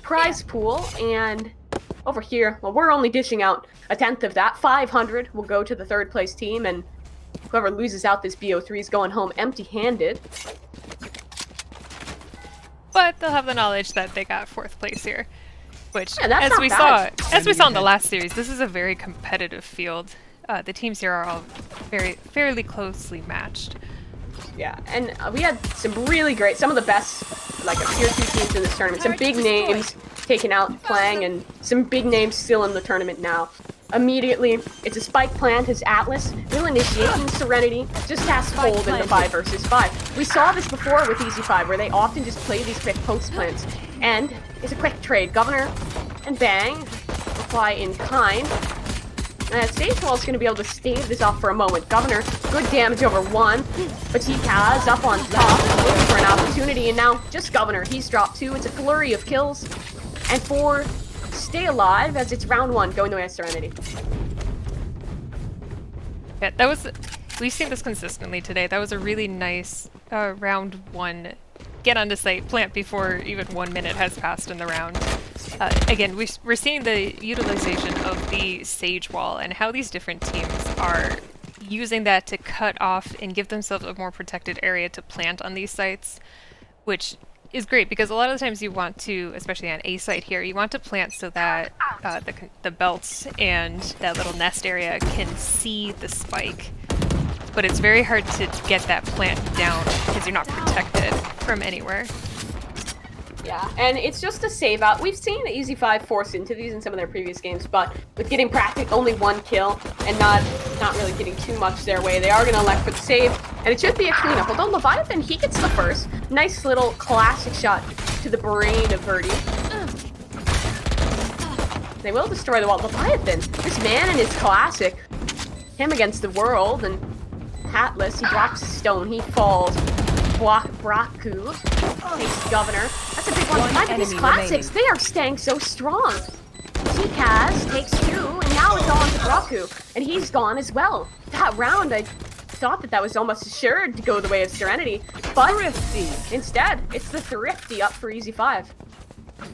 prize pool, and over here, well, we're only dishing out a tenth of that. 500 will go to the third place team, and whoever loses out this BO3 is going home empty-handed. But they'll have the knowledge that they got 4th place here, which, Yeah, that's as not we bad. saw in the last series, this is a very competitive field. The teams here are all fairly closely matched. Yeah, and we had some really great, some of the best, like, tier 2 teams in this tournament. Some big names taken out playing, and some big names still in the tournament now. Immediately, it's a spike plant as Atlas will initiate, and Serenity just has fold in the 5 versus 5. We saw this before with EZ5, where they often just play these quick post plants. And it's a quick trade. Governor and Bang reply in kind. And Stagewall's going to be able to stave this off for a moment. Governor, good damage over 1, but TKaz up on top, looking for an opportunity, and now just Governor. He's dropped 2. It's a flurry of kills, and 4 stay alive as it's round 1 going the way of Serenity. Yeah, we've seen this consistently today. That was a really nice round 1. Get onto site, plant before even 1 minute has passed in the round. Again, we're seeing the utilization of the Sage Wall and how these different teams are using that to cut off and give themselves a more protected area to plant on these sites, which is great because a lot of the times you want to, especially on A site here, you want to plant so that the belts and that little nest area can see the spike. But it's very hard to get that plant down because you're not protected from anywhere. Yeah, and it's just a save out. We've seen EZ5 force into these in some of their previous games, but with getting practically only 1 kill and not really getting too much their way, they are going to elect for the save, and it should be a cleanup. Although Leviathan, he gets the first. Nice little classic shot to the brain of Birdie. They will destroy the wall. Leviathan, this man and his classic. Him against the world, and Atlas, he drops a stone, he falls. Braku takes Governor. That's a big one. Look at these classics. They are staying so strong. TKaz takes 2, and now it's on to Braku, and he's gone as well. That round, I thought that was almost assured to go the way of Serenity, but instead, it's the Thrifty up for EZ5.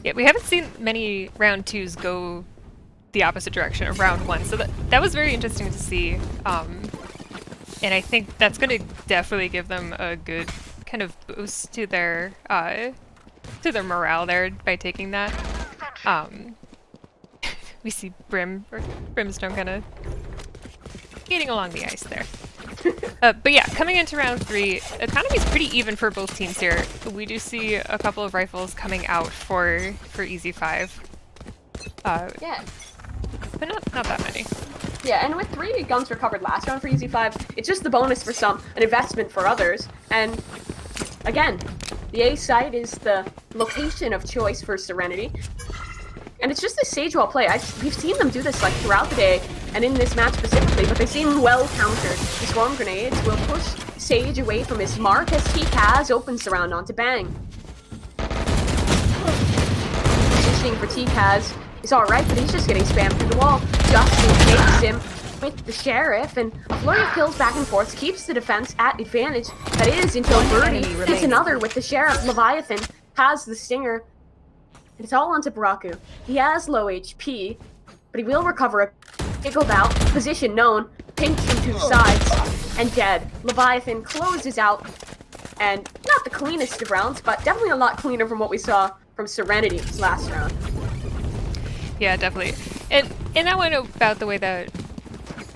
Yeah, we haven't seen many round 2s go the opposite direction of round 1, so that was very interesting to see. And I think that's going to definitely give them a good kind of boost to their morale there by taking that. We see Brimstone kind of skating along the ice there. But yeah, coming into round 3, economy's pretty even for both teams here. We do see a couple of rifles coming out for EZ5. Yeah. But not that many. Yeah, and with 3 guns recovered last round for EZ5, it's just the bonus for some, an investment for others. And again, the A site is the location of choice for Serenity. And it's just a Sage Wall play. We've seen them do this like throughout the day, and in this match specifically, but they seem well countered. The Swarm Grenades will push Sage away from his mark as TKaz opens the round onto Bang. Positioning for TKaz is alright, but he's just getting spammed through the wall. Justin takes him with the Sheriff, and a flurry of kills back and forth keeps the defense at advantage. That is until Birdie hits another with the Sheriff. Leviathan has the Stinger. And it's all onto Braku. He has low HP, but he will recover a Giggle Bout. Position known. Pinched from 2 sides. And dead. Leviathan closes out. And not the cleanest of rounds, but definitely a lot cleaner from what we saw from Serenity last round. Yeah, definitely. And that went about the way that,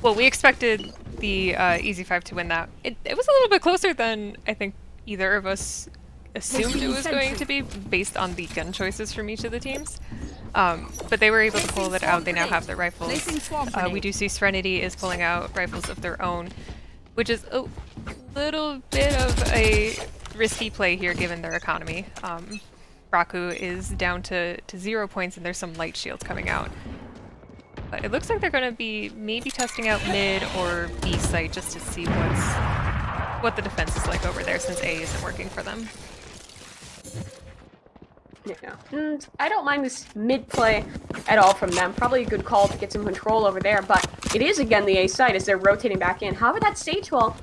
well, we expected the EZ5 to win that. It was a little bit closer than I think either of us assumed it was going to be based on the gun choices from each of the teams. But they were able to pull it out. They now have their rifles. We do see Serenity is pulling out rifles of their own, which is a little bit of a risky play here given their economy. Braku is down to 0 points, and there's some light shields coming out. But it looks like they're going to be maybe testing out mid or B site just to see what the defense is like over there, since A isn't working for them. Yeah. I don't mind this mid play at all from them. Probably a good call to get some control over there, but it is again the A site as they're rotating back in. However, that Sage Wall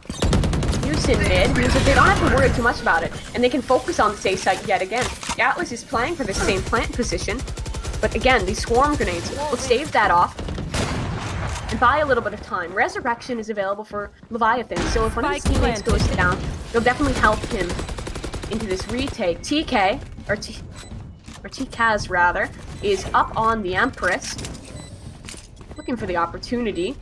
juice in mid means that they don't have to worry too much about it, and they can focus on the safe site yet again. Atlas is playing for the same plant position, but again, these swarm grenades will stave that off and buy a little bit of time. Resurrection is available for Leviathan, so if one of his teammates goes down, it'll definitely help him into this retake. TK, or TKaz rather, is up on the Empress, looking for the opportunity,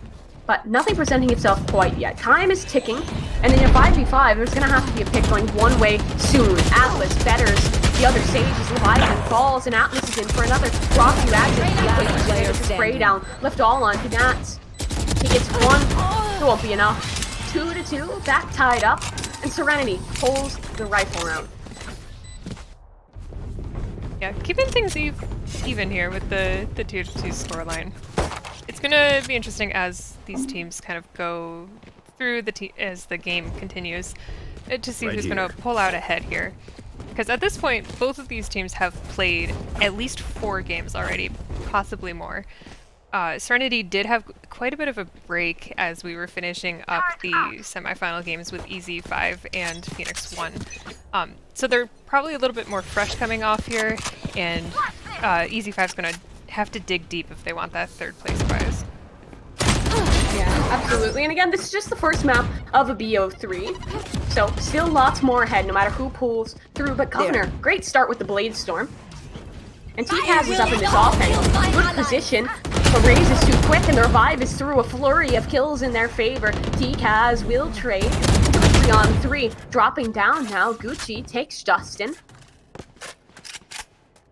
but nothing presenting itself quite yet. Time is ticking, and in a 5v5, there's going to have to be a pick going one way soon. Atlas betters the other Sage as Leviathan falls, and Atlas is in for another Rocky action. He takes a spray down, left all on to Nats. He gets one, it won't be enough. 2-2, back tied up, and Serenity pulls the rifle round. Yeah, keeping things even here with the 2-2 scoreline. It's gonna be interesting as these teams kind of go through as the game continues to see who's gonna pull out ahead here. Because at this point, both of these teams have played at least 4 games already, possibly more. Serenity did have quite a bit of a break as we were finishing up the semifinal games with EZ5 and Phoenix 1. So they're probably a little bit more fresh coming off here, and EZ5's gonna have to dig deep if they want that 3rd place prize. Yeah, absolutely. And again, this is just the first map of a BO3, so still lots more ahead no matter who pulls through. But Governor, great start with the Blade Storm. And TKaz is up in this off angle. Good position. The raise is too quick, and the revive is through. A flurry of kills in their favor. TKaz will trade into a 3-on-3. Dropping down now, Gucci takes Justin.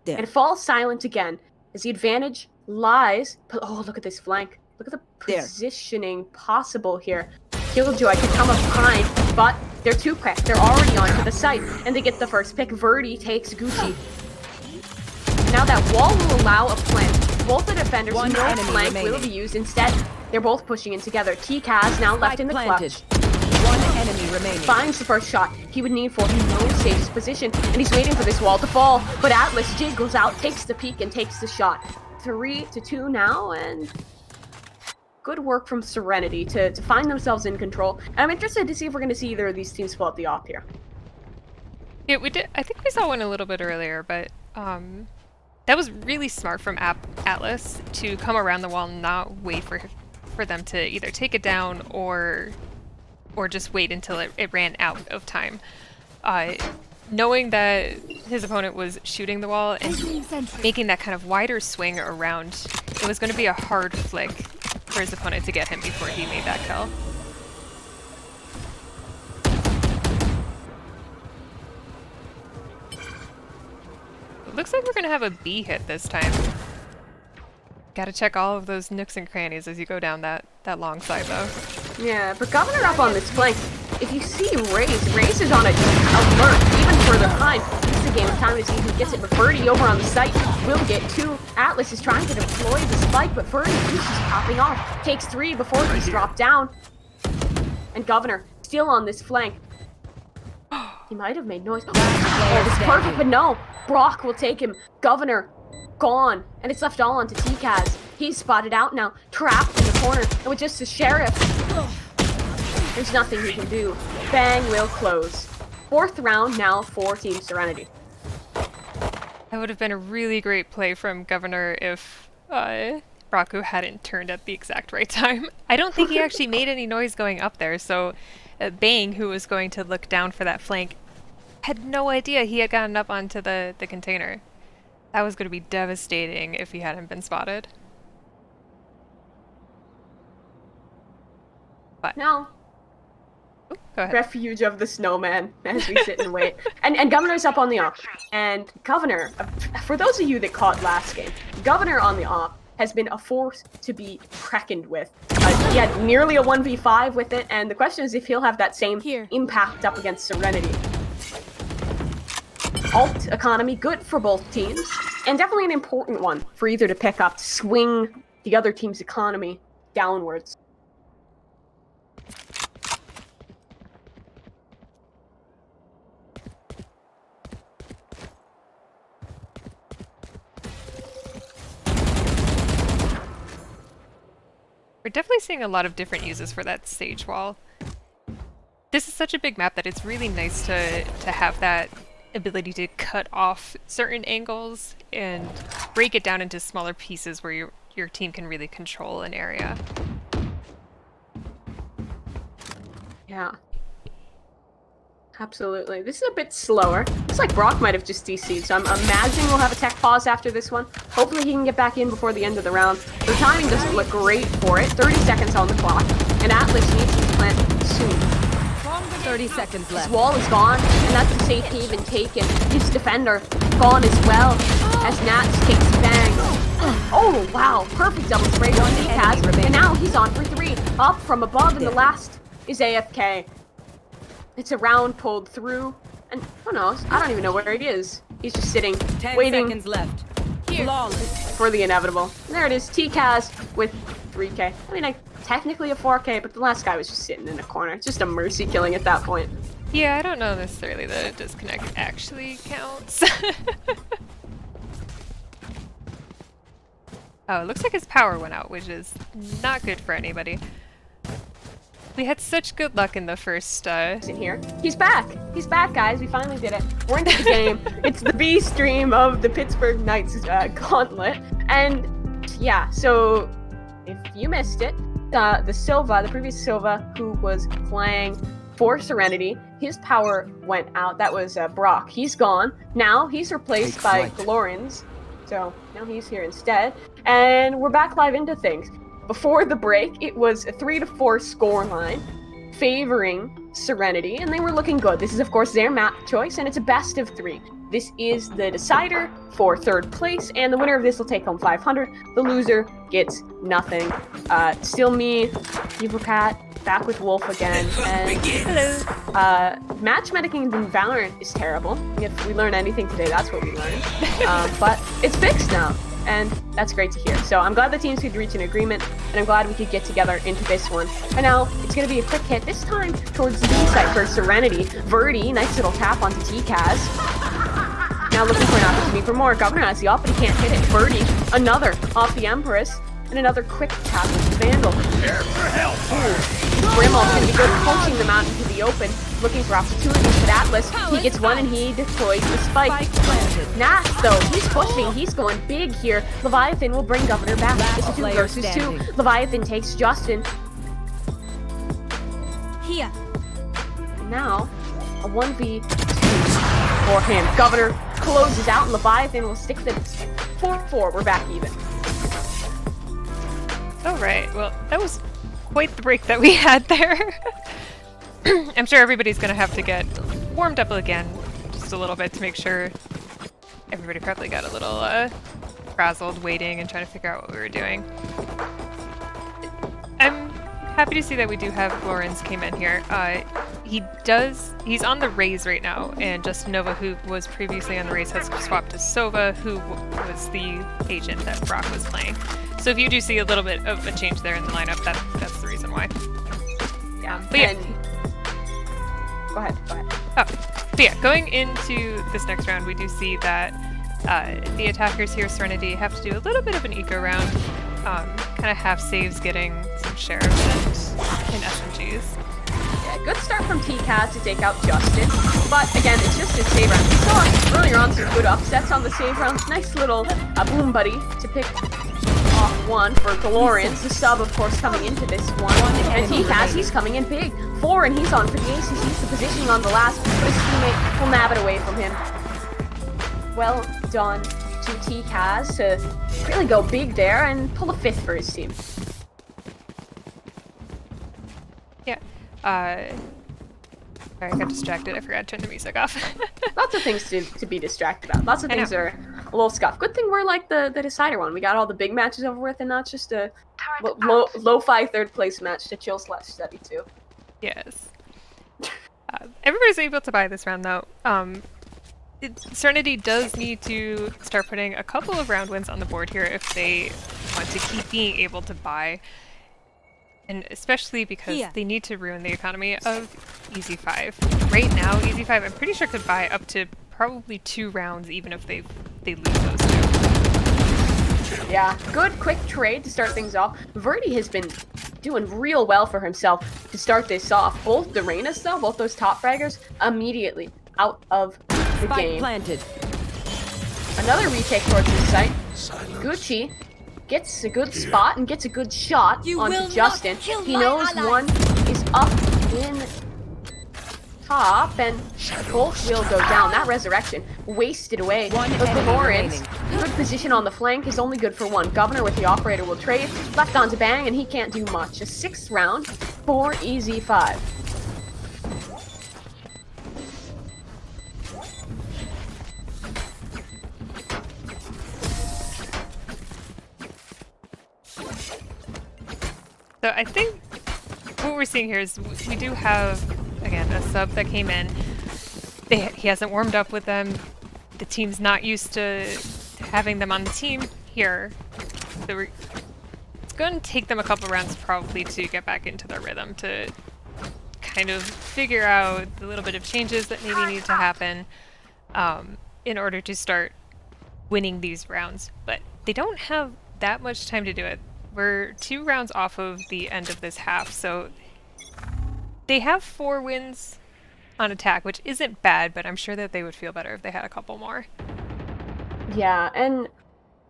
And falls silent again, as the advantage lies. Oh, look at this flank. Look at the positioning possible here. Killjoy can come up behind, but they're too quick. They're already onto the site, and they get the first pick. Verdi takes Gucci. Now that wall will allow a plant. Both the defenders know flank will be used. Instead, they're both pushing in together. TKaz now left in the clutch. One enemy remaining. Finds the first shot he would need for. He knows Sage's position, and he's waiting for this wall to fall. But Atlas jiggles out, takes the peek, and takes the shot. 3-2 now, and good work from Serenity to find themselves in control. And I'm interested to see if we're going to see either of these teams pull up the op here. Yeah, we did. I think we saw one a little bit earlier, but that was really smart from Atlas to come around the wall and not wait for them to either take it down or just wait until it ran out of time. Knowing that his opponent was shooting the wall and making that kind of wider swing around, it was going to be a hard flick for his opponent to get him before he made that kill. It looks like we're going to have a B hit this time. Gotta check all of those nooks and crannies as you go down that long side, though. Yeah, but Governor up on this flank. If you see Raze is on a alert even further behind. This is a game of time to see who gets it, but Verdi over on the site will get 2. Atlas is trying to deploy the spike, but Verdi is popping off. Takes 3 before he's dropped down. And Governor still on this flank. He might have made noise. Oh, this is perfect, but no. Brock will take him. Governor gone, and it's left all onto TKaz. He's spotted out now, trapped in the corner, and with just the sheriff, there's nothing he can do. Bang will close. 4th round now for Team Serenity. That would have been a really great play from Governor if Braku hadn't turned at the exact right time. I don't think he actually made any noise going up there, so Bang, who was going to look down for that flank, had no idea he had gotten up onto the container. That was going to be devastating if he hadn't been spotted. But No. Ooh, go ahead. Refuge of the snowman as we sit and wait. And Governor's up on the op. And Governor, for those of you that caught last game, Governor on the op has been a force to be reckoned with. He had nearly a 1v5 with it, and the question is if he'll have that same impact up against Serenity. Alt economy, good for both teams, and definitely an important one for either to pick up, swing the other team's economy downwards. We're definitely seeing a lot of different uses for that sage wall. this is such a big map that it's really nice to have that ability to cut off certain angles and break it down into smaller pieces where your team can really control an area. Yeah. Absolutely. This is a bit slower. Looks like Brock might have just DC'd, so I'm imagining we'll have a tech pause after this one. Hopefully he can get back in before the end of the round. The timing doesn't look great for it. 30 seconds on the clock, and Atlas needs to plant soon. 30 seconds left. His wall is gone, and that's the safe haven taken. His defender gone as well, as Nats takes bang. Oh, wow. Perfect double spray on Kaz, and now he's on for 3. Up from above, and the last is AFK. It's a round pulled through, and who knows? I don't even know where he is. He's just sitting, 10 waiting seconds left. Flawless. for the inevitable. And there it is, TCAS with 3k. I mean, technically a 4k, but the last guy was just sitting in a corner. It's just a mercy killing at that point. Yeah, I don't know necessarily that a disconnect actually counts. Oh, it looks like his power went out, which is not good for anybody. We had such good luck in the first, In here. He's back! He's back, guys. We finally did it. We're into the game. It's the B stream of the Pittsburgh Knights Gauntlet. And yeah, so if you missed it, the previous Silva, who was playing for Serenity, his power went out. That was Brock. He's gone. Now he's replaced by Glorins. So now he's here instead. And we're back live into things. Before the break, it was a 3-4 score line favoring Serenity, and they were looking good. This is, of course, their map choice, and it's a best of 3. This is the decider for 3rd place, and the winner of this will take home 500. The loser gets nothing. Still me, EvoCat, back with Wolf again, and hello. Matchmaking in Valorant is terrible. If we learn anything today, that's what we learned. But it's fixed now. And that's great to hear. So I'm glad the teams could reach an agreement, and I'm glad we could get together into this one. And now it's going to be a quick hit, this time towards the B site for Serenity. Verdi, nice little tap onto TCAS. Now looking for an opportunity for more. Governor has the op, but he can't hit it. Verdi, another off the Empress, and another quick tap with the Vandal. Brimall's going to be good, poaching them out into the open, looking for opportunities. But Atlas, he gets one and he deploys the spike. Nats, though, he's pushing, he's going big here. Leviathan will bring Governor back. This is 2 versus 2. Leviathan takes Justin. Here. And now, a 1v2 for him. Governor closes out, and Leviathan will stick the 4-4. We're back even. Alright, well, that was quite the break that we had there. I'm sure everybody's gonna have to get warmed up again just a little bit to make sure everybody probably got a little frazzled waiting and trying to figure out what we were doing. I'm happy to see that we do have Glorins came in here. He's on the Raze right now, and Justin Nova, who was previously on the Raze, has swapped to Sova, who was the agent that Brock was playing. So if you do see a little bit of a change there in the lineup, that's the reason why. Yeah, but yeah. Go ahead. Oh, but yeah, going into this next round, we do see that the attackers here, Serenity, have to do a little bit of an eco round, kind of half saves, getting some sheriffs and SMGs. Yeah, good start from TCAS to take out Justin, but again, it's just a save round. We saw earlier on some good upsets on the save round. Nice little boom buddy to pick off one for Glorins. The sub, of course, coming into this one. And TCAS, he's coming in big. 4, and he's on for the ace. He sees the positioning on the last, but his teammate will nab it away from him. Well done to TCAS to really go big there and pull a 5th for his team. Yeah. Sorry, I got distracted. I forgot to turn the music off. Lots of things to be distracted about. Lots of things are a little scuffed. Good thing we're like the decider one. We got all the big matches over with, and not just a lo-fi 3rd place match to chill /study too. Yes. Everybody's able to buy this round, though. Serenity does need to start putting a couple of round wins on the board here if they want to keep being able to buy. And especially because they need to ruin the economy of EZ5. Right now, EZ5, I'm pretty sure, could buy up to probably 2 rounds even if they lose those 2. Yeah, good quick trade to start things off. Verdi has been doing real well for himself to start this off. Both the Reynas, though, both those top fraggers, immediately out of the Spike game. planted. Another retake towards his site. Gucci gets a good spot and gets a good shot onto Justin. He knows one is up in top, and both will go down. That resurrection wasted away. One But enemy Lawrence, remaining. good position on the flank is only good for one. Governor with the operator will trade. Left onto Bang, and he can't do much. A 6th round for EZ5. So I think what we're seeing here is we do have, again, a sub that came in. He hasn't warmed up with them. The team's not used to having them on the team here. So it's going to take them a couple rounds probably to get back into their rhythm, to kind of figure out the little bit of changes that maybe need to happen in order to start winning these rounds. But they don't have that much time to do it. We're 2 rounds off of the end of this half, so they have 4 wins on attack, which isn't bad, but I'm sure that they would feel better if they had a couple more. Yeah, and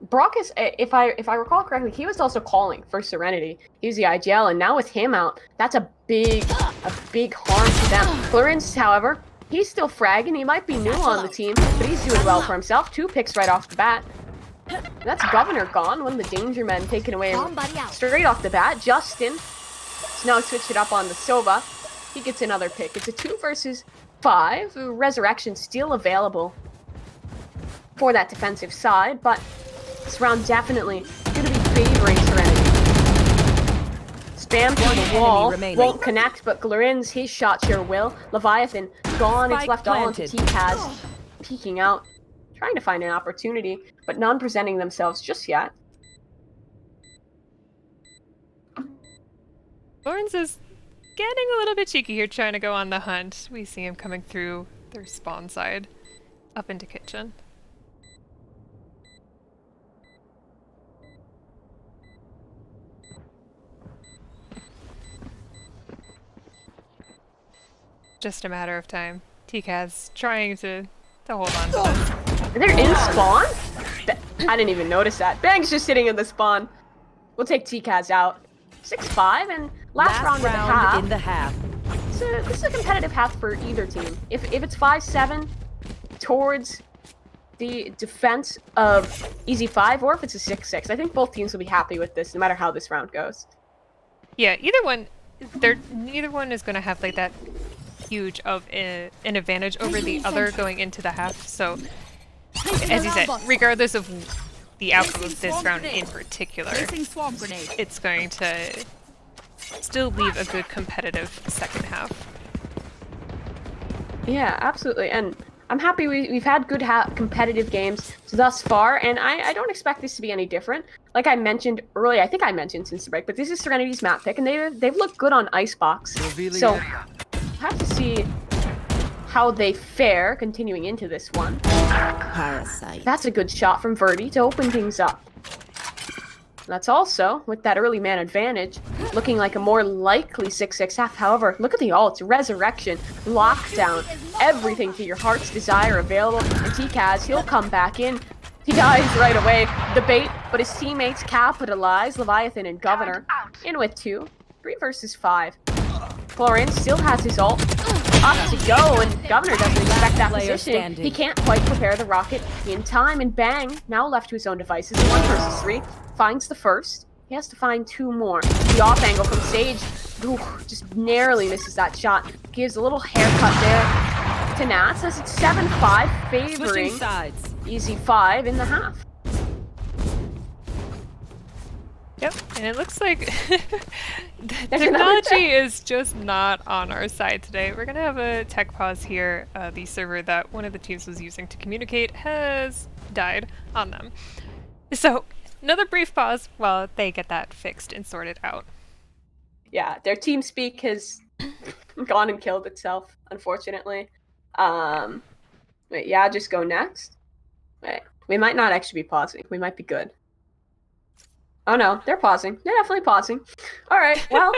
Brock is, if I recall correctly, he was also calling for Serenity. He was the IGL, and now with him out, that's a big harm to them. Clarence, however, he's still fragging. He might be new on the team, but he's doing well for himself. 2 picks right off the bat. That's Governor gone, one of the danger men taken away straight off the bat. Justin has now switched it up on the Sova. He gets another pick. It's a 2 versus 5. Resurrection still available for that defensive side, but this round definitely going to be favoring Serenity. Spam to the wall, won't connect, but Glorin's, his shot sure will. Leviathan gone, it's left all into TCAS, peeking out, trying to find an opportunity, but none presenting themselves just yet. Lawrence is getting a little bit cheeky here, trying to go on the hunt. We see him coming through their spawn side, up into kitchen. Just a matter of time. TCAS trying to hold on to this. They're in spawn? I didn't even notice that. Bang's just sitting in the spawn. We'll take TCAS out. 6-5, and last round in the half. So this is a competitive half for either team. If it's 5-7 towards the defense of EZ5, or if it's a 6-6, I think both teams will be happy with this, no matter how this round goes. Yeah, neither one is going to have like that huge of an advantage over the other going into the half. So, as you said, regardless of the outcome of this round in particular, it's going to still leave a good competitive second half. Yeah, absolutely, and I'm happy we've had good competitive games thus far, and I don't expect this to be any different. Like I mentioned earlier, I think I mentioned since the break, but this is Serenity's map pick, and they've looked good on Icebox. So we'll have to see how they fare continuing into this one. Parasite. That's a good shot from Verdi to open things up. That's also, with that early man advantage, looking like a more likely 6-6 half. However, look at the ults. Resurrection, lockdown, everything to your heart's desire available. And TCAS, he'll come back in. He dies right away. The bait, but his teammates capitalize. Leviathan and Governor in with 2. 3 versus 5. Florian still has his ult. Up to go, and Governor doesn't expect that position. He can't quite prepare the rocket in time, and Bang, now left to his own devices. 1 versus 3. Finds the first. He has to find 2 more. The off angle from Sage, just narrowly misses that shot. Gives a little haircut there to Nats as it's 7-5 favoring EZ5 in the half. Yep, and it looks like the technology is just not on our side today. We're gonna have a tech pause here. The server that one of the teams was using to communicate has died on them. So, another brief pause while they get that fixed and sorted out. Yeah, their team speak has gone and killed itself, unfortunately. Wait, yeah, just go next. Wait, we might not actually be pausing. We might be good. Oh no, they're pausing. They're definitely pausing. All right, well,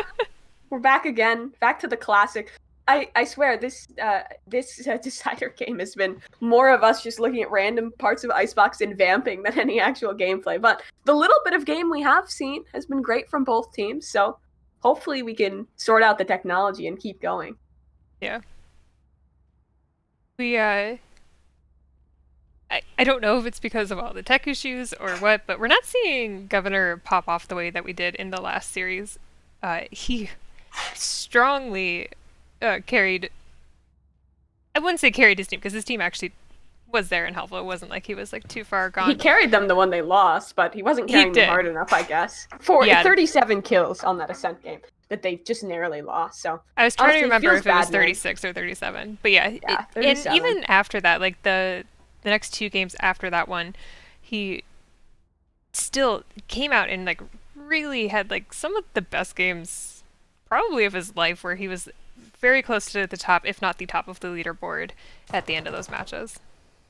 we're back again. Back to the classic. I swear this decider game has been more of us just looking at random parts of Icebox and vamping than any actual gameplay. But the little bit of game we have seen has been great from both teams. So hopefully we can sort out the technology and keep going. Yeah. We I don't know if it's because of all the tech issues or what, but we're not seeing Governor pop off the way that we did in the last series. He strongly carried. I wouldn't say carried his team because his team actually was there and helpful. It wasn't like he was like too far gone. He carried them the one they lost, but he wasn't carrying them hard enough, I guess. For 37 kills on that Ascent game that they just narrowly lost. So I was trying to honestly, remember if it was bad, 36 or 37, but yeah, and 37. even after that, like the next 2 games after that one, he still came out and like really had like some of the best games probably of his life, where he was very close to the top, if not the top of the leaderboard at the end of those matches.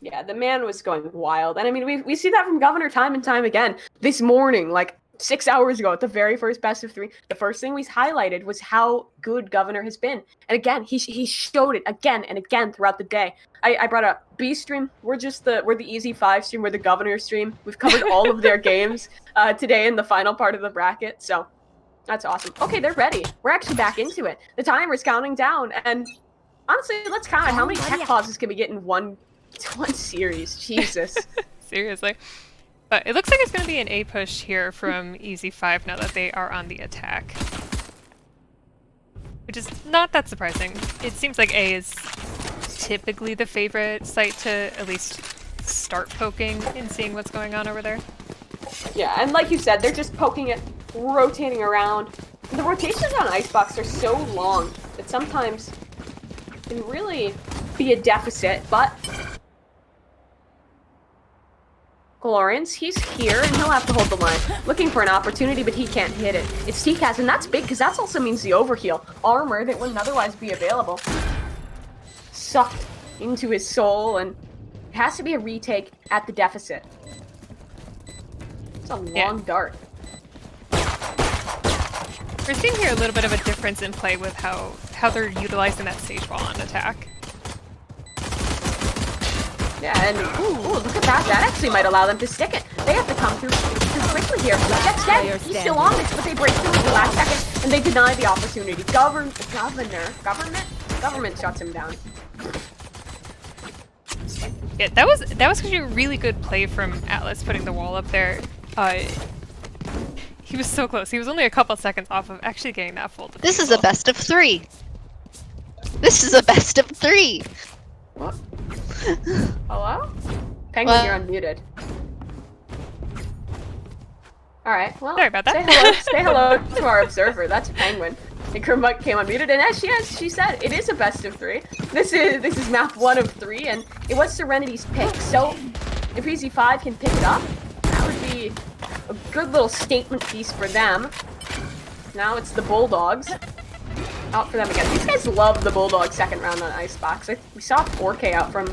Yeah, the man was going wild. And I mean, we see that from Governor time and time again. This morning, like 6 hours ago, at the very first best of 3, the first thing we highlighted was how good Governor has been. And again, he showed it again and again throughout the day. I brought up B stream. We're the EZ5 stream. We're the Governor stream. We've covered all of their games today in the final part of the bracket. So that's awesome. Okay, they're ready. We're actually back into it. The timer's counting down. And honestly, let's count how many tech pauses can we get in one series. Jesus. Seriously. But it looks like it's going to be an A push here from EZ5 now that they are on the attack. Which is not that surprising. It seems like A is typically the favorite site to at least start poking and seeing what's going on over there. Yeah, and like you said, they're just poking it, rotating around. The rotations on Icebox are so long that sometimes it can really be a deficit, but Glorians, he's here, and he'll have to hold the line. Looking for an opportunity, but he can't hit it. It's TCAS, and that's big, because that also means the overheal. Armor that wouldn't otherwise be available. Sucked into his soul, and it has to be a retake at the deficit. It's a long dart. We're seeing here a little bit of a difference in play with how they're utilizing that stage wall on attack. Yeah, and ooh, look at that. That actually might allow them to stick it. They have to come through quickly here. Jet's dead. He's still on this, but they break through at the last second, and they deny the opportunity. Government shuts him down. Yeah, that was actually a really good play from Atlas putting the wall up there. He was so close. He was only a couple seconds off of actually getting that full defusal. This is a best of 3. This is a best of 3. What? Hello? Penguin, you're unmuted. Alright, well, sorry about that. Say hello to our observer. That's Penguin. And Kermit came unmuted, and as she said, it is a best of 3. This is map 1 of 3, and it was Serenity's pick, so if EZ5 can pick it up, that would be a good little statement piece for them. Now it's the Bulldogs. Out for them again. These guys love the Bulldog second round on Icebox. We saw 4K out from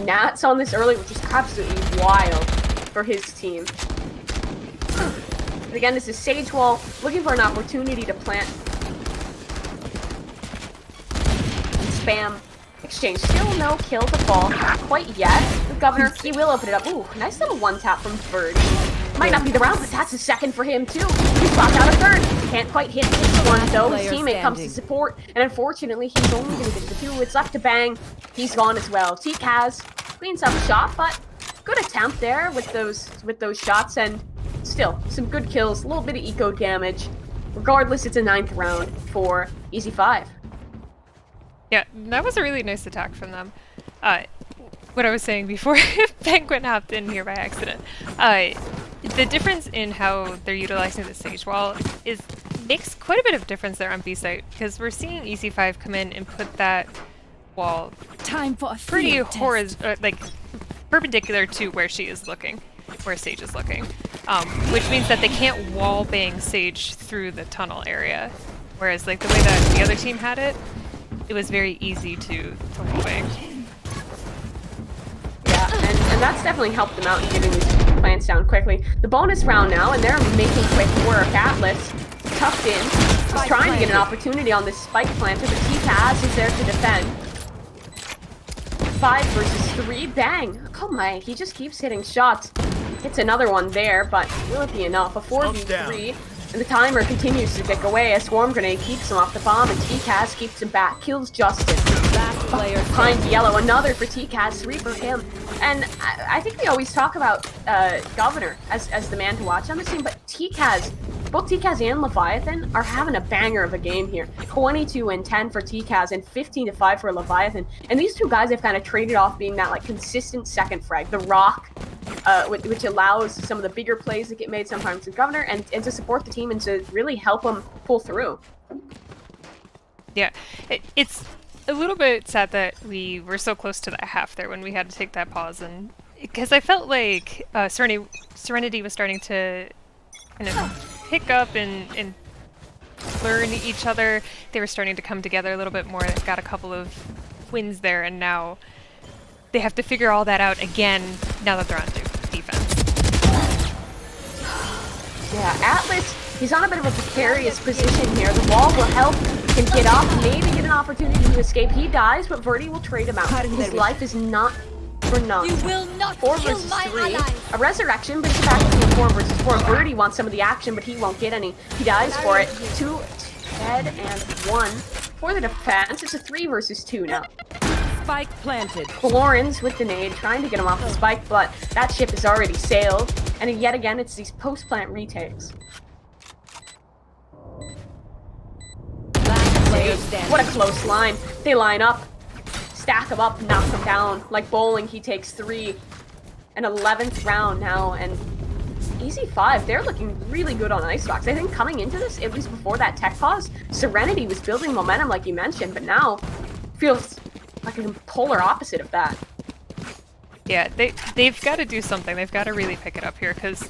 Nats on this early, which is absolutely wild for his team. And again, this is Sage Wall looking for an opportunity to plant. And spam exchange. Still no kill to fall. Not quite yet. The Governor, he will open it up. Ooh, nice little one tap from Bird. Might not be the round, but that's a second for him too. He's popped out a third. Can't quite hit this one though. His teammate comes to support, and unfortunately, he's only going to get the 2. It's left to bang. He's gone as well. T-Kaz cleans up a shot, but good attempt there with those shots, and still some good kills. A little bit of eco damage. Regardless, it's a 9th round for EZ5. Yeah, that was a really nice attack from them. What I was saying before Penguin hopped in here by accident. The difference in how they're utilizing the stage wall makes quite a bit of difference there on B site, because we're seeing EZ5 come in and put that wall pretty like perpendicular to where she is looking, where Sage is looking, which means that they can't wall bang Sage through the tunnel area, whereas like the way that the other team had it, it was very easy to wall bang. Yeah, and that's definitely helped them out in getting these plants down quickly. The bonus round now, and they're making quick work. Atlas tucked in. He's trying to get an opportunity on this spike planter, but TCAS is there to defend. 5 versus 3, bang! Oh my, he just keeps hitting shots. Hits another one there, but will it be enough? A 4v3, and the timer continues to tick away. A swarm grenade keeps him off the bomb, and TCAS keeps him back. Kills Justin. Last player Behind yellow, another for TCAS, 3 for him. And I think we always talk about Governor as the man to watch on this team, but TCAS, both TCAS and Leviathan are having a banger of a game here. 22-10 for TCAS and 15-5 for Leviathan. And these two guys have kind of traded off being that like consistent second frag, the rock, which allows some of the bigger plays that get made sometimes with Governor, and to support the team and to really help them pull through. Yeah, it's a little bit sad that we were so close to that half there when we had to take that pause, and because I felt like Serenity was starting to kind of pick up and learn each other. They were starting to come together a little bit more. They've got a couple of wins there, and now they have to figure all that out again now that they're on defense. Yeah, Atlas, he's on a bit of a precarious position here. The wall will help him get up, maybe get an opportunity to escape. He dies, but Verdi will trade him out. His life is not for naught. You will not 4 kill versus my 3. allies. A resurrection, but it's back to being 4 versus 4. Verdi wants some of the action, but he won't get any. He dies for it. 2 dead and 1 for the defense. It's a 3 versus 2 now. Spike planted. Florence with the nade, trying to get him off the spike, but that ship has already sailed. And yet again, it's these post-plant retakes. Last player standing. What a close line. They line up, stack him up, knock him down. Like bowling, he takes 3. An 11th round now, and EZ5, they're looking really good on Icebox. I think coming into this, at least before that tech pause, Serenity was building momentum like you mentioned, but now feels like a polar opposite of that. Yeah, they've got to do something. They've got to really pick it up here, because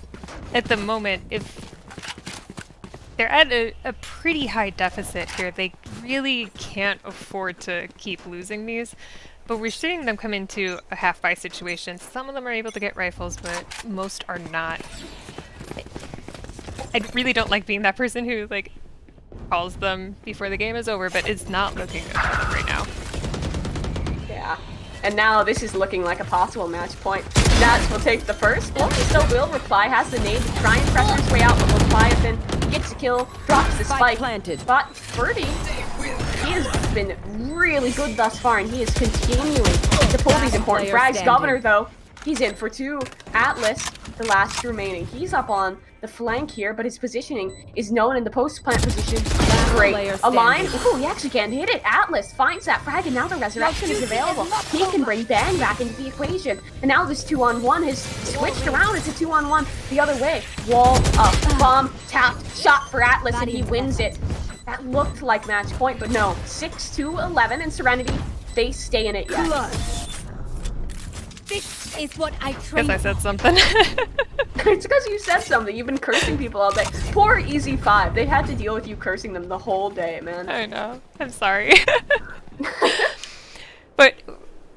at the moment, if they're at a pretty high deficit here, they really can't afford to keep losing these. But we're seeing them come into a half-buy situation. Some of them are able to get rifles, but most are not. I really don't like being that person who, like, calls them before the game is over, but it's not looking good for them right now. Yeah. And now this is looking like a possible match point. Nats will take the first. Well, he still will. Reply has the nade to try and pressure his way out, but Leviathan gets a kill, drops the spike. Planted. But Birdie, he has been really good thus far, and he is continuing to pull these important Player frags. standing. Governor, though, he's in for 2. Atlas, the last remaining. He's up on the flank here, but his positioning is known in the post-plant position. Great. player A line. standing. Ooh, he actually can't hit it. Atlas finds that frag, and now the resurrection is available. He can bring Bang back into the equation. And now this 2-on-1 has switched around. It's a 2-on-1 the other way. Wall up, bomb, tapped, shot for Atlas, and he wins it. That looked like match point, but no. 6-11, and Serenity, they stay in it yet. This is what I Because trained I said something. It's because you said something. You've been cursing people all day. Poor EZ5. They had to deal with you cursing them the whole day, man. I know. I'm sorry. But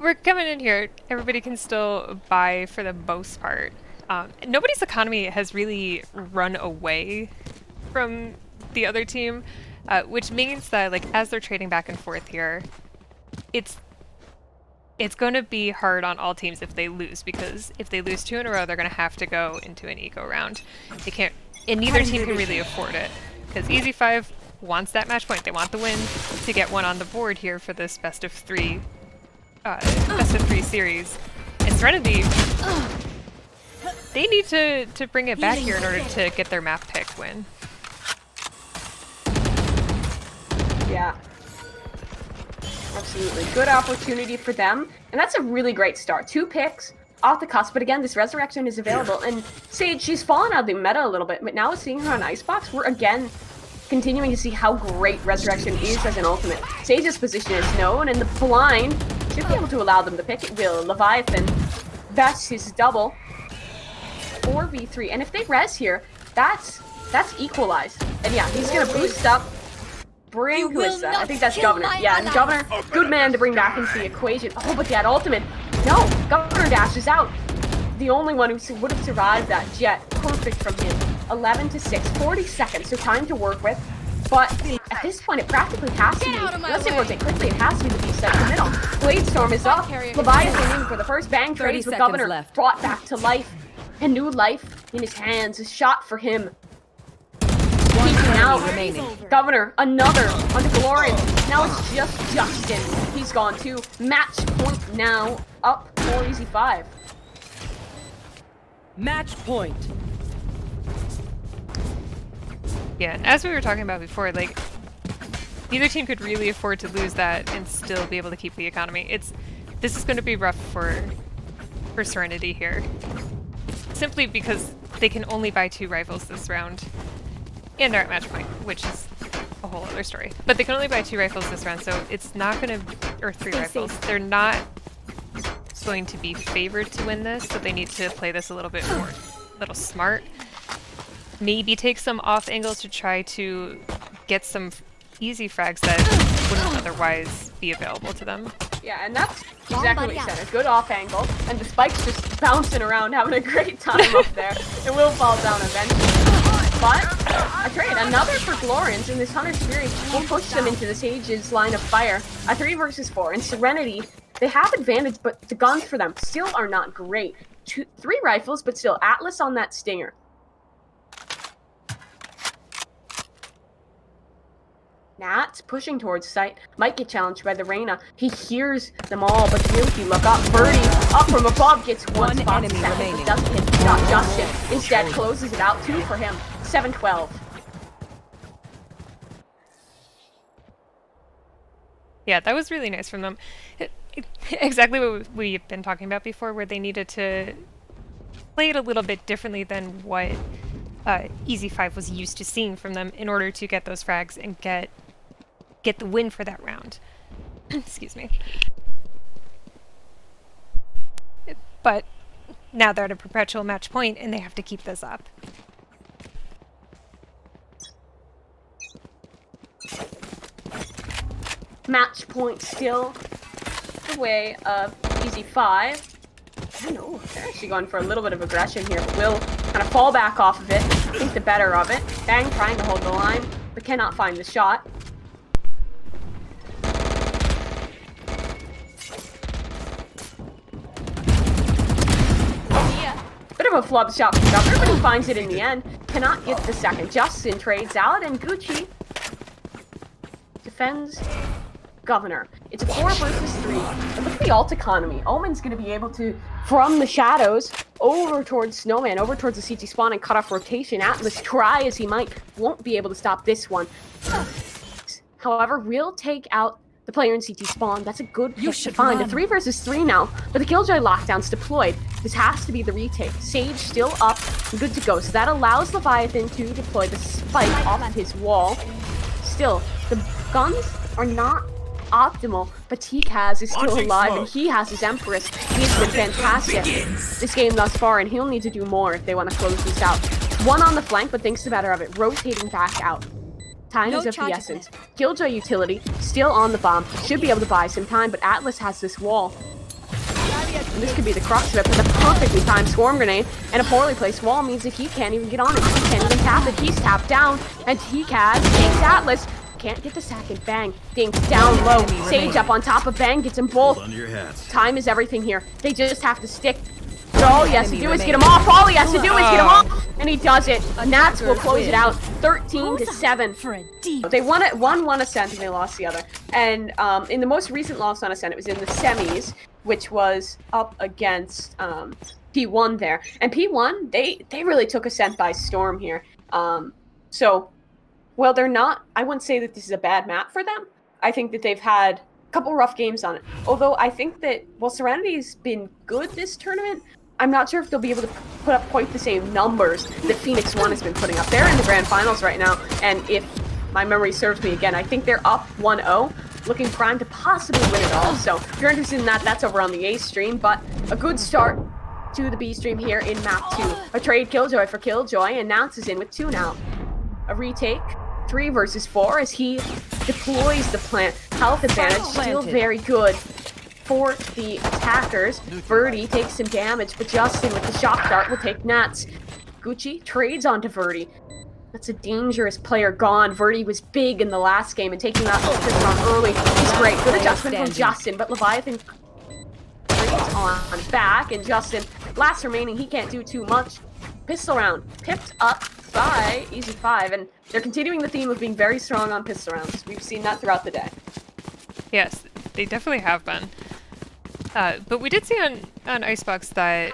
we're coming in here. Everybody can still buy for the most part. Nobody's economy has really run away from the other team, which means that, like, as they're trading back and forth here, it's going to be hard on all teams if they lose, because if they lose 2 in a row, they're going to have to go into an eco round. They can't, and neither team can really afford it, because EZ5 wants that match point. They want the win to get one on the board here for this best of 3 series. And Serenity, they need to bring it back here in order to get their map pick win. Yeah. Absolutely. Good opportunity for them. And that's a really great start. 2 picks off the cusp. But again, this resurrection is available. And Sage, she's fallen out of the meta a little bit. But now with seeing her on Icebox, we're again continuing to see how great resurrection is as an ultimate. Sage's position is known, and the blind should be able to allow them to pick. It will. Leviathan, that's his double. 4v3. And if they res here, that's equalized. And yeah, he's going to boost up. Bring who is that? I think that's Governor. Yeah, and Governor, good man to bring back into the equation. Oh, but that ultimate. No, Governor dashes out. the only one who would have survived that jet. Perfect from him. 11 to 6, 40 seconds, so time to work with. But at this point, it practically has to be, unless they rotate quickly, it has to be the beast set in the middle. Blade is up. Leviathan in for the first bang 30 trades with seconds Governor left. brought back to life. And new life in his hands. A shot for him. One Peeking enemy out. remaining. Governor, another onto Valorant. Now it's just Justin. He's gone too. Match point now up for EZ5. Match point. Yeah, and as we were talking about before, like, neither team could really afford to lose that and still be able to keep the economy. This is going to be rough for Serenity here. Simply because they can only buy 2 rifles this round. And they're at match point, which is a whole other story. But they can only buy 2 rifles this round, so it's not going to... Or 3 rifles. They're not going to be favored to win this, so they need to play this a little bit more, a little smart. Maybe take some off angles to try to get some easy frags that wouldn't otherwise be available to them. Yeah, and that's exactly what you said. A good off angle, and the spike's just bouncing around, having a great time up there. It will fall down eventually. But a trade, another for Glorians, and this Hunter's Fury will push them into the Sage's line of fire. A 3 versus 4. In Serenity, they have advantage, but the guns for them still are not great. 3 rifles, but still Atlas on that Stinger. Nats pushing towards site, might get challenged by the Reyna. He hears them all, but Yuki, look up. Birdie, up from above, gets one spot. enemy remaining. Doesn't hit the shot. Justin instead closes it out. 2 for him. 7-12. Yeah, that was really nice from them. Exactly what we've been talking about before, where they needed to play it a little bit differently than what EZ5 was used to seeing from them in order to get those frags and get the win for that round. Excuse me. But now they're at a perpetual match point and they have to keep this up. Match point still the way of EZ5. I don't know, they're actually going for a little bit of aggression here, but will kind of fall back off of it, think the better of it. Bang trying to hold the line, but cannot find the shot. Bit of a flub shot from Governor, but he finds it in the end. Cannot get the second. Justin trades out, and Gucci defends Governor. It's a 4 versus 3. And look at the ult economy. Omen's going to be able to, from the shadows, over towards Snowman, over towards the CT spawn and cut off rotation. Atlas, try as he might, won't be able to stop this one. However, will take out the player in CT spawn. That's a good pick to find. A 3 versus 3 now, but the Killjoy lockdown's deployed. This has to be the retake. Sage still up and good to go. So that allows Leviathan to deploy the spike off of his wall. Still, the guns are not optimal, but T-Kaz is still alive and he has his Empress. He's been fantastic this game thus far, and he'll need to do more if they want to close this out. 1 on the flank, but thinks the better of it. Rotating back out. Time is of the essence. Killjoy utility, still on the bomb. Should be able to buy some time, but Atlas has this wall. And this could be the crux of it, but a perfectly timed swarm grenade and a poorly placed wall means that he can't even get on it. He can't even tap it. He's tapped down, and T-Kaz takes Atlas. Can't get the second. Bang. Dinks down low. Sage up on top of Bang. Gets them both. Time is everything here. They just have to stick. But all he has to do is get him off. All he has to do is get him off. And he does it. Nats will close it out. 13-7. They won it. One won Ascent and they lost the other. And in the most recent loss on Ascent, it was in the semis, which was up against P1 there. And P1, they really took Ascent by storm here. So, well, they're not, I wouldn't say that this is a bad map for them. I think that they've had a couple rough games on it. Although I think that, well, Serenity's been good this tournament. I'm not sure if they'll be able to put up quite the same numbers that Phoenix 1 has been putting up. They're in the grand finals right now, and if my memory serves me again, I think they're up 1-0, looking primed to possibly win it all. So if you're interested in that, that's over on the A stream, but a good start to the B stream here in map 2. A trade Killjoy for Killjoy, and Nats is in with 2 now. A retake, 3 versus 4 as he deploys the plant. Health advantage, still very good for the attackers. Verdi takes some damage, but Justin with the shock dart will take Nats. Gucci trades onto Verdi. That's a dangerous player gone. Verdi was big in the last game, and taking that focus on early is great. Good adjustment from Justin, but Leviathan trades on back, and Justin, last remaining, he can't do too much. Pistol round picked up by EZ5, and they're continuing the theme of being very strong on pistol rounds. We've seen that throughout the day. Yes, they definitely have been. But we did see on Icebox that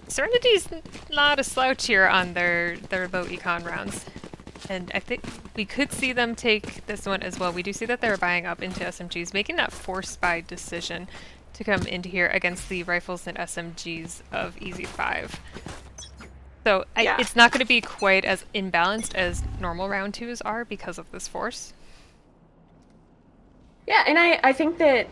Serenity's not a slouch here on their low econ rounds. And I think we could see them take this one as well. We do see that they're buying up into SMGs, making that forced buy decision to come into here against the rifles and SMGs of EZ5. So it's not going to be quite as imbalanced as normal round 2s are because of this force. Yeah, and I think that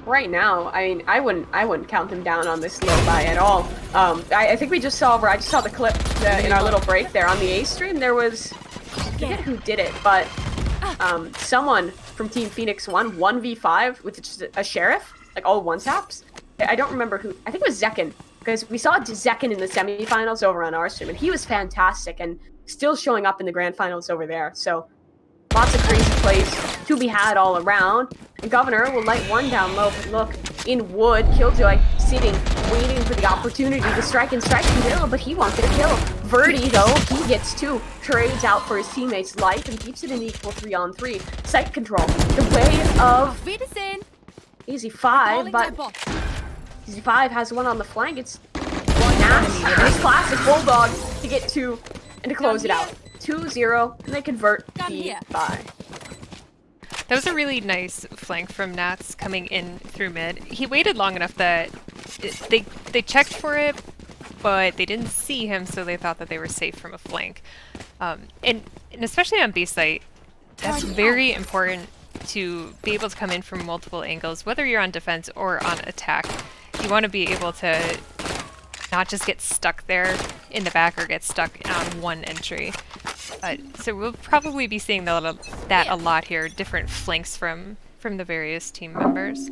right now, I mean, I wouldn't count them down on this low buy at all. I think I just saw the clip in our little break there on the A stream. There was, I forget who did it, but someone from Team Phoenix won 1v5 with just a sheriff, like all one taps. I don't remember who. I think it was Zekin, because we saw Zekin in the semifinals over on our stream, and he was fantastic and still showing up in the grand finals over there. So lots of crazy plays to be had all around. And Governor will light one down low, but look, in wood, Killjoy sitting, waiting for the opportunity to strike and kill, but he won't get a kill. Verdi, though, he gets two, trades out for his teammate's life and keeps it an equal 3-on-3. Sight control, the way of EZ5, but EZ5 has one on the flank. It's Nash, classic Bulldog to get two and to close it out. 2-0, and they convert the buy. That was a really nice flank from Nats coming in through mid. He waited long enough that they checked for it, but they didn't see him, so they thought that they were safe from a flank. And especially on B site, that's very important to be able to come in from multiple angles, whether you're on defense or on attack. You want to be able to not just get stuck there in the back or get stuck on one entry. So we'll probably be seeing that a lot here, different flanks from the various team members.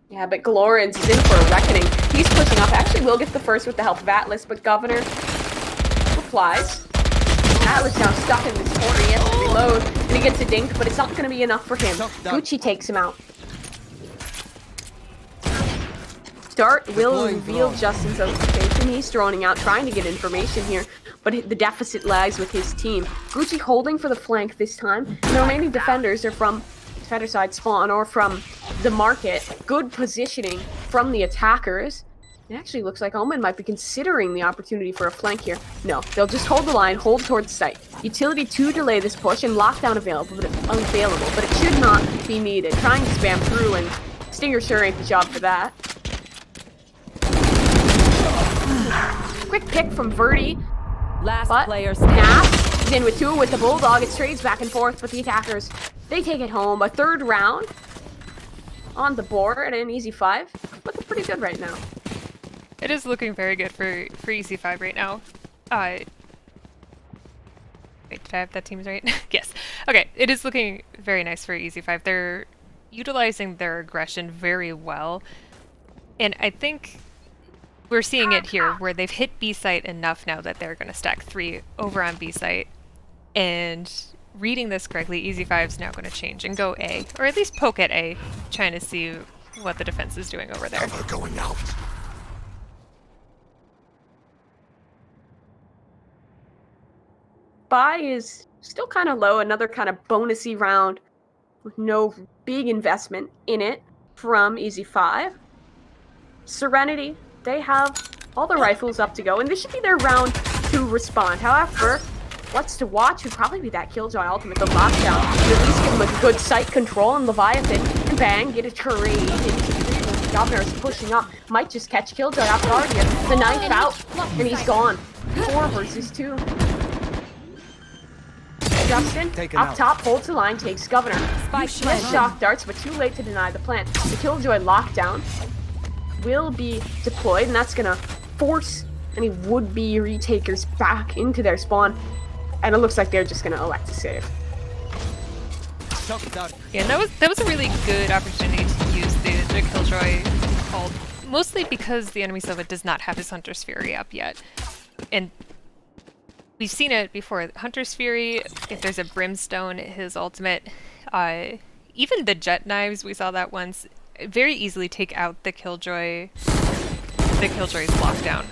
Yeah, but Glorans is in for a reckoning. He's pushing up. Actually, will get the first with the help of Atlas, but Governor replies. Atlas now stuck in this corner. He has to reload, and he gets a dink, but it's not going to be enough for him. Gucci takes him out. Start will reveal Justin's location. He's droning out, trying to get information here, but the deficit lags with his team. Gucci holding for the flank this time, and the remaining defenders are from defender side spawn or from the market. Good positioning from the attackers. It actually looks like Omen might be considering the opportunity for a flank here. No, they'll just hold the line, hold towards site. Utility to delay this push and lockdown available, but it should not be needed. Trying to spam through, and Stinger sure ain't the job for that. Quick pick from Verdi. Last But player Nash is in with two with the Bulldog. It trades back and forth, but the attackers, they take it home. A third round on the board and an EZ5. Looking pretty good right now. It is looking very good for EZ5 right now. Wait, did I have that teams right? Yes. Okay, it is looking very nice for EZ5. They're utilizing their aggression very well. And I think we're seeing it here, where they've hit B site enough now that they're going to stack 3 over on B site. And reading this correctly, EZ5 is now going to change and go A, or at least poke at A, trying to see what the defense is doing over there. Cover going out. Buy is still kind of low, another kind of bonusy round with no big investment in it from EZ5. Serenity, they have all the rifles up to go, and this should be their round to respond. However, what's to watch would probably be that Killjoy ultimate, the lockdown. You at least give him a good sight control, and Leviathan can bang, get a trade into the Governor's pushing up. Might just catch Killjoy off guard here. The knife out, and he's gone. 4 versus 2. Justin, up top, holds the line, takes Governor. He has shock darts, but too late to deny the plant. The Killjoy lockdown will be deployed, and that's gonna force any would-be retakers back into their spawn. And it looks like they're just gonna elect to save. Yeah, that was a really good opportunity to use a Killjoy ult, mostly because the enemy Sova does not have his Hunter's Fury up yet. And we've seen it before. Hunter's Fury, if there's a Brimstone, his ultimate, even the Jet Knives, we saw that once, very easily take out the Killjoy's lockdown.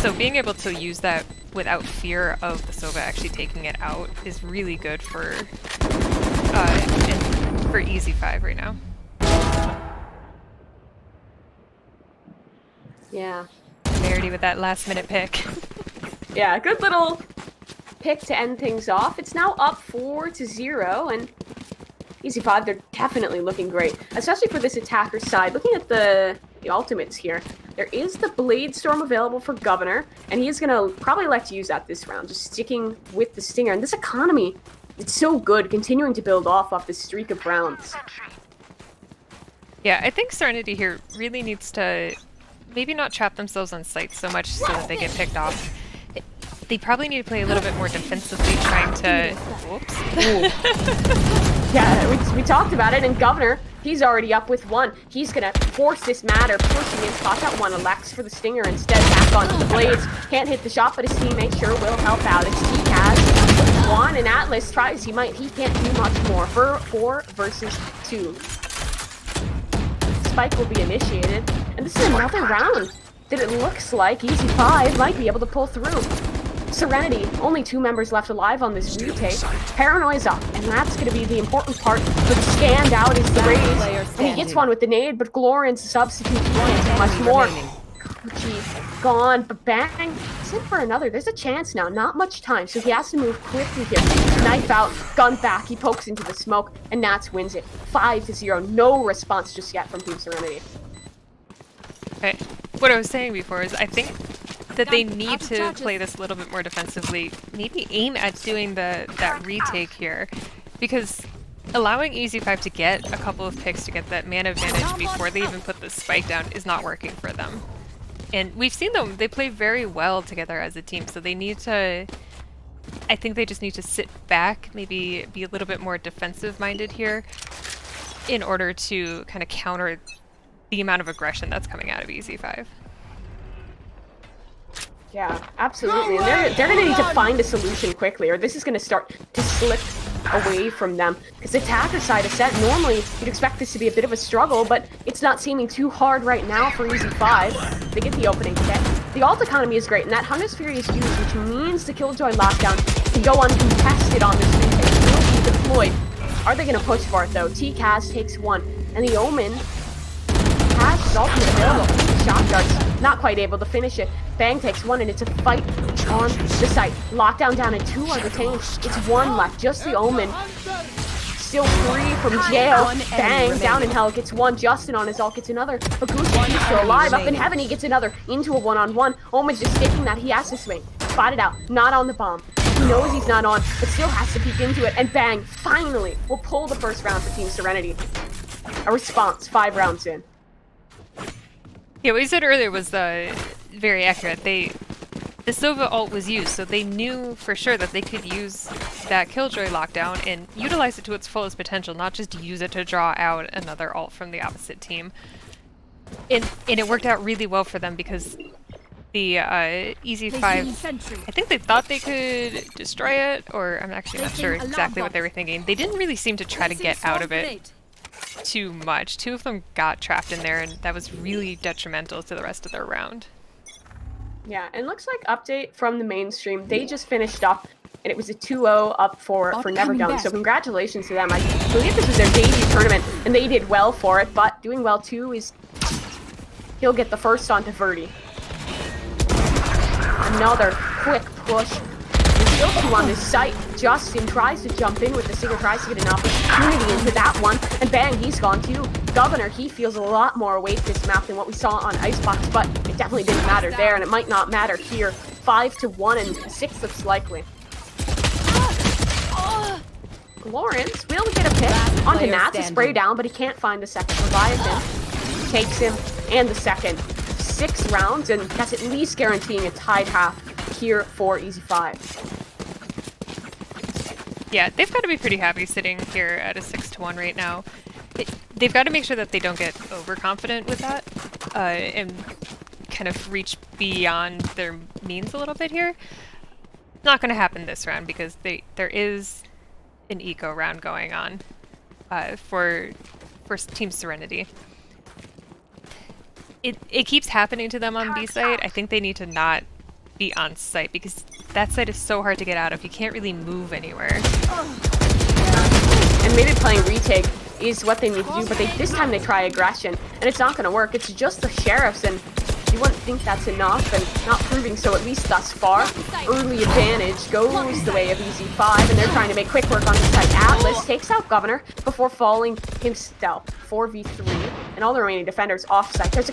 So being able to use that without fear of the Sova actually taking it out is really good for EZ5 right now. Yeah. Serenity with that last minute pick. Yeah, good little pick to end things off. It's now up 4-0, and EZ5, they're definitely looking great, especially for this attacker side. Looking at the ultimates here, there is the Blade Storm available for Governor, and he is going to probably elect to use that this round, just sticking with the Stinger. And this economy, it's so good, continuing to build off this streak of rounds. Yeah, I think Serenity here really needs to maybe not trap themselves on site so much so that they get picked off. They probably need to play a little bit more defensively, trying to... Whoops. Yeah, we talked about it, and Governor, he's already up with one. He's gonna force this matter, pushing in, caught that one, elects for the Stinger instead, back onto the Blades. Can't hit the shot, but his teammate sure will help out. It's TCAS with one, and Atlas tries, he can't do much more. 4 versus 2. Spike will be initiated, and this is another round that it looks like EZ5 might be able to pull through. Serenity, only 2 members left alive on this retake. Paranoia's up, and that's going to be the important part. But scanned out is the raise, and he gets one with the nade, but Glorian's substitute can't much more. Gucci gone, but bang, it's in for another. There's a chance now, not much time, so he has to move quickly here. Knife out, gun back, he pokes into the smoke, and Nats wins it. 5-0, no response just yet from Team Serenity. Okay. What I was saying before is I think that they need to play this a little bit more defensively. Maybe aim at doing that retake here, because allowing EZ5 to get a couple of picks to get that man advantage before they even put the spike down is not working for them. And we've seen them, they play very well together as a team, so they need to, I think they just need to sit back, maybe be a little bit more defensive minded here in order to kind of counter the amount of aggression that's coming out of EZ5. Yeah, absolutely. And they're going to need to find a solution quickly, or this is going to start to slip away from them. Because the attacker side is set. Normally, you'd expect this to be a bit of a struggle, but it's not seeming too hard right now for EZ5. They get the opening kick. The ult economy is great, and that Hunter's Fury is used, which means the Killjoy lockdown can go uncontested on this retake. It will be deployed. Are they going to push for it, though? TCAS takes one, and the Omen has his ultimate available. Shot darts, not quite able to finish it. Bang takes one, and it's a fight on the site. Lockdown down, and 2 are detained. It's 1 left, just the Omen. Still free from jail. Bang, down in hell, gets 1. Justin on his ult gets another. But Gucci, he's still alive. Up in heaven, he gets another. Into a 1-on-1. Omen just staking that he has to swing. Spotted out, not on the bomb. He knows he's not on, but still has to peek into it. And bang, finally, we'll pull the first round for Team Serenity. A response, 5 rounds in. Yeah, what you said earlier was very accurate. The Sova ult was used, so they knew for sure that they could use that Killjoy lockdown and utilize it to its fullest potential, not just use it to draw out another ult from the opposite team. And it worked out really well for them because the EZ5, I think they thought they could destroy it, or I'm actually not sure exactly what they were thinking. They didn't really seem to try to get out of it too much. 2 of them got trapped in there, and that was really detrimental to the rest of their round. Yeah, and looks like update from the mainstream. They just finished up, and it was a 2-0 up for Never Done. So congratulations to them. I believe this was their debut tournament, and they did well for it. But doing well too is he'll get the first onto Verdi. Another quick push. There's still 2 on this site. Justin tries to jump in with the Stinger, tries to get an opportunity into that one, and bang, he's gone too. Governor, he feels a lot more awake this map than what we saw on Icebox, but it definitely didn't matter there, and it might not matter here. 5-1, and 6 looks likely. Lawrence will get a pick onto Nats, a spray down, but he can't find the second. Leviathan takes him, and the second. 6 rounds, and that's at least guaranteeing a tied half here for EZ5. Yeah, they've got to be pretty happy sitting here at a 6-1 right now. they've got to make sure that they don't get overconfident with that, and kind of reach beyond their means a little bit here. Not going to happen this round because there is an eco round going on for Team Serenity. It keeps happening to them on B site. I think they need to not be on site because that site is so hard to get out of. You can't really move anywhere. And maybe playing retake is what they need to do, but this time they try aggression, and it's not going to work. It's just the sheriffs, and you wouldn't think that's enough, and not proving so, at least thus far. Early advantage goes the way of EZ5, and they're trying to make quick work on this side. Atlas takes out Governor before falling himself. 4v3, and all the remaining defenders off-site. There's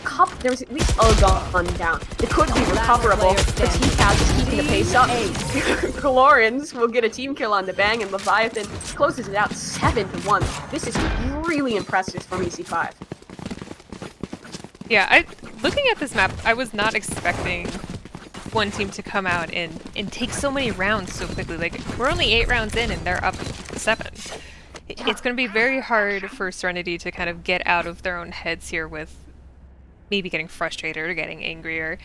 at least a gun down. It could be recoverable, but TCAS is keeping the pace up. Glorians will get a team kill on the Bang, and Leviathan closes it out 7-1. This is really impressive from EZ5. Yeah, looking at this map, I was not expecting one team to come out and take so many rounds so quickly. Like, we're only 8 rounds in and they're up 7. It's going to be very hard for Serenity to kind of get out of their own heads here with maybe getting frustrated or getting angry or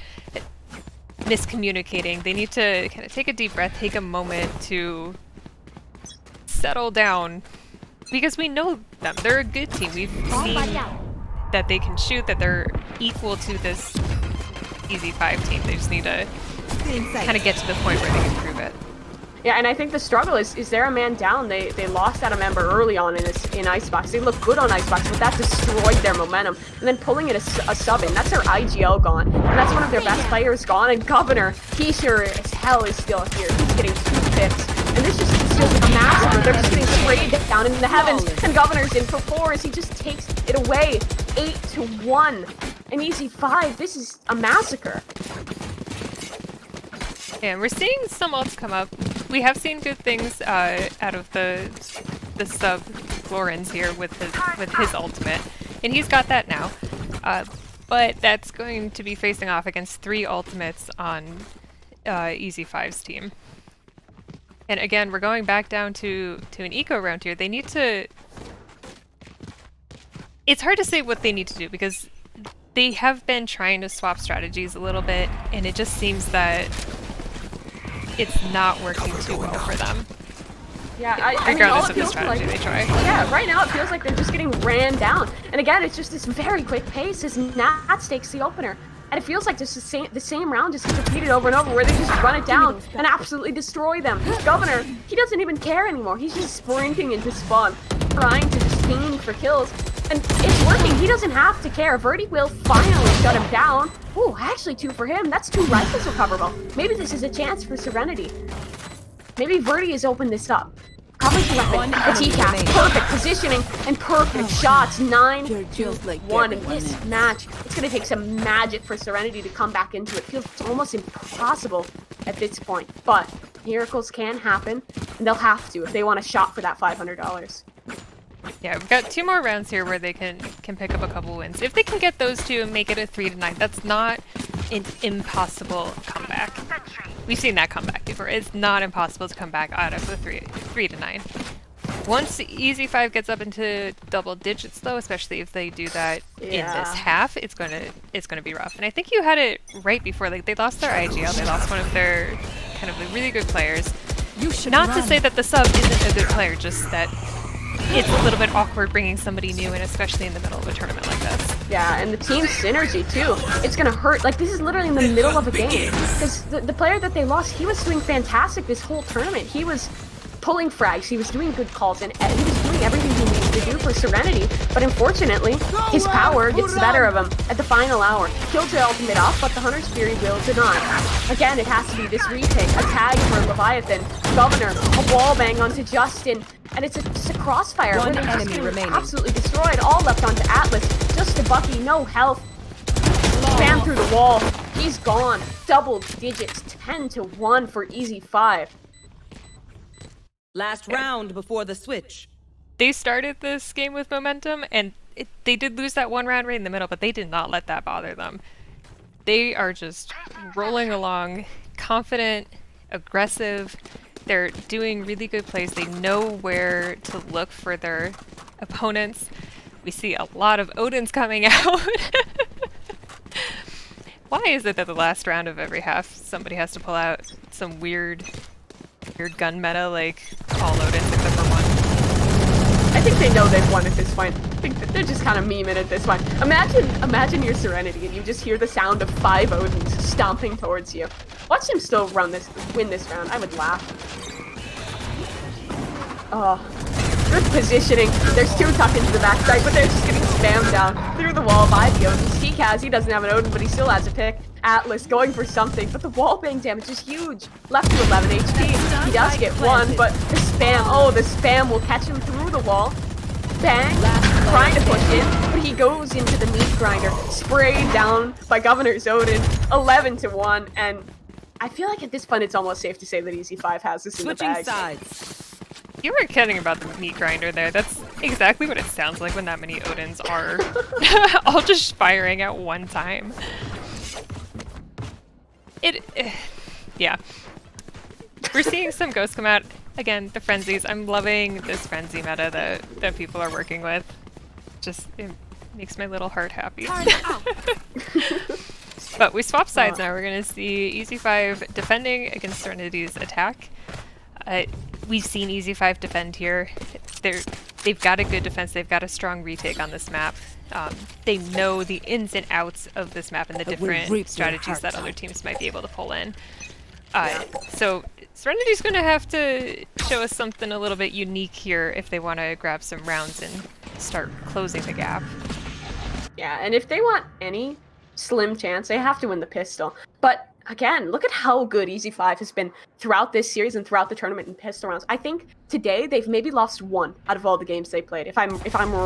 miscommunicating. They need to kind of take a deep breath, take a moment to settle down, because we know them. They're a good team. We've seen that they can shoot, that they're equal to this EZ5 team. They just need to kind of get to the point where they can prove it. Yeah, and I think the struggle is they're a man down. They lost out a member early on in Icebox. They look good on Icebox, but that destroyed their momentum. And then pulling in a sub in, that's their IGL gone. And that's one of their best players gone. And Governor, he sure as hell is still here. He's getting 2 picks. And this just feels like a massacre. They're just getting sprayed down in the heavens. And Governor's in for 4 as he just takes it away. 8-1. And EZ5, this is a massacre. And we're seeing some ults come up. We have seen good things out of the sub Florens here with his ultimate, and he's got that now. But that's going to be facing off against 3 ultimates on EZ5's team. And again, we're going back down to an eco round here. They need to. It's hard to say what they need to do because they have been trying to swap strategies a little bit, and it just seems that it's not working too well for them. Yeah, regardless of the strategy they try. Yeah, right now it feels like they're just getting ran down. And again, it's just this very quick pace as Nats takes the opener. And it feels like just the same round just gets repeated over and over where they just run it down and absolutely destroy them. Governor, he doesn't even care anymore. He's just sprinting into spawn, trying to just aim for kills. And it's working. He doesn't have to care. Verdi will finally shut him down. Ooh, actually 2 for him. That's 2 rifles recoverable. Maybe this is a chance for Serenity. Maybe Verdi has opened this up. Covers the weapon. The TCAS. Perfect positioning and perfect shots. 9-1 in this match. It's going to take some magic for Serenity to come back into it. Feels almost impossible at this point. But miracles can happen, and they'll have to if they want a shot for that $500. Yeah, we've got 2 more rounds here where they can pick up a couple wins. If they can get those 2 and make it a 3-9, that's not an impossible comeback. We've seen that comeback before. It's not impossible to come back out of the 3-9. Once EZ5 gets up into double digits, though, especially if they do that in this half, it's gonna be rough. And I think you had it right before. Like, they lost their IGL, they lost one of their kind of really good players. Not to say that the sub isn't a good player, just that it's a little bit awkward bringing somebody new in, especially in the middle of a tournament like this. Yeah, and the team synergy too. It's gonna hurt. Like, this is literally in the middle of a game. Because the player that they lost, he was doing fantastic this whole tournament. He was pulling frags, he was doing good calls, and he was doing everything he needed to do for Serenity. But unfortunately, his power gets the better of him at the final hour. Killjoy ultimate off, but the Hunter's Fury will deny. Again, it has to be this retake. A tag for Leviathan. Governor, a wall bang onto Justin. And it's just a crossfire. One enemy remaining. Absolutely destroyed. All left onto Atlas. Just a Bucky, no health. Spam through the wall. He's gone. Double digits. 10-1 for EZ5. Last round before the switch. They started this game with momentum, and they did lose that 1 round right in the middle, but they did not let that bother them. They are just rolling along, confident, aggressive. They're doing really good plays. They know where to look for their opponents. We see a lot of Odins coming out. Why is it that the last round of every half somebody has to pull out some weird gun meta like all Odins except for one? I think they know they've won at this point. I think that they're just kind of memeing at this point. Imagine your Serenity and you just hear the sound of 5 Odins stomping towards you. Watch them still win this round. I would laugh. Oh, good positioning. There's 2 tucked into the backside, but they're just getting spammed down through the wall by the Odins. He doesn't have an Odin, but he still has a pick. Atlas going for something, but the wall bang damage is huge. Left to 11 HP. He does get 1, but the spam will catch him through the wall. Bang, trying to push in, but he goes into the meat grinder, sprayed down by Governor Odin, 11-1, and I feel like at this point it's almost safe to say that EZ5 has this in the bag. Switching sides. You weren't kidding about the meat grinder there. That's exactly what it sounds like when that many Odins are all just firing at one time. Yeah. We're seeing some ghosts come out. Again, the frenzies. I'm loving this frenzy meta that people are working with. Just, it makes my little heart happy. But we swap sides now. We're going to see EZ5 defending against Serenity's attack. We've seen EZ5 defend here. They've got a good defense. They've got a strong retake on this map. They know the ins and outs of this map and the different strategies that other teams might be able to pull in. So Serenity's going to have to show us something a little bit unique here if they want to grab some rounds and start closing the gap. Yeah, and if they want any slim chance, they have to win the pistol. But again, look at how good EZ5 has been throughout this series and throughout the tournament in pistol rounds. I think today they've maybe lost 1 out of all the games they played, if I'm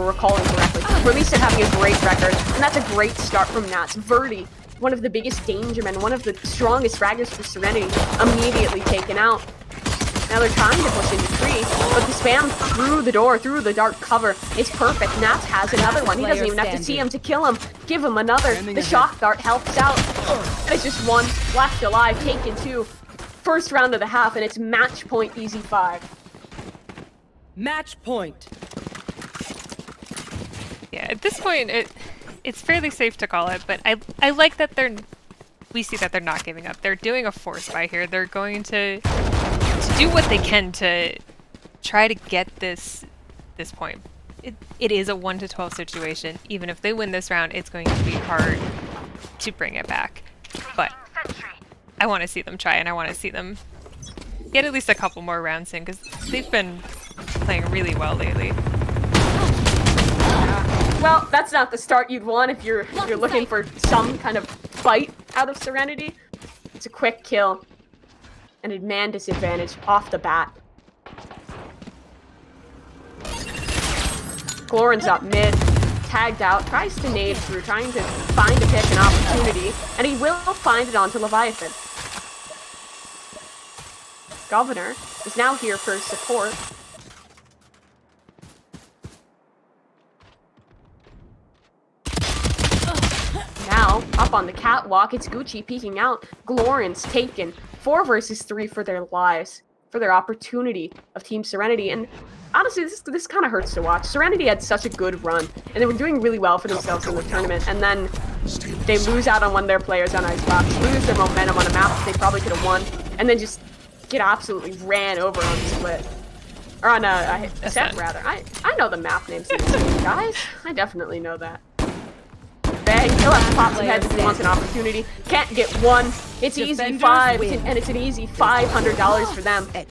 recalling correctly. Or at least they're having a great record, and that's a great start from Nats. Verdi, one of the biggest danger men, one of the strongest fraggers for Serenity, immediately taken out. Now they're trying to push into tree, but the spam through the door, through the dark cover, is perfect. Nats has another one. He doesn't even have to see him to kill him. Give him another. The shock dart helps out. And it's just 1 left alive, taken 2. First round of the half, and it's match point EZ5. Match point. Yeah, at this point, it's fairly safe to call it, but I like that we see that they're not giving up. They're doing a force buy here. They're going to do what they can to try to get this point. It is a 1-12 situation. Even if they win this round, it's going to be hard to bring it back. But I want to see them try, and I want to see them get at least a couple more rounds in, because they've been playing really well lately. Well, that's not the start you'd want if you're looking for some kind of fight out of Serenity. It's a quick kill. And a man disadvantage off the bat. Glorin's up mid, tagged out, tries to nade through, trying to find a pick, an opportunity, and he will find it onto Leviathan. Governor is now here for support. Now, up on the catwalk, it's Gucci peeking out. Glorin's taken. 4 versus 3 for their lives, for their opportunity of Team Serenity. And honestly, this kind of hurts to watch. Serenity had such a good run, and they were doing really well for themselves in the tournament. And then they lose out on one of their players on Icebox, lose their momentum on a map that they probably could have won, and then just get absolutely ran over on Split. Or on a set, rather. I know the map names of these things, guys. I definitely know that. Bang, he'll have to pop some heads if he wants an opportunity. Can't get 1. It's EZ5, and it's an easy $500 for them.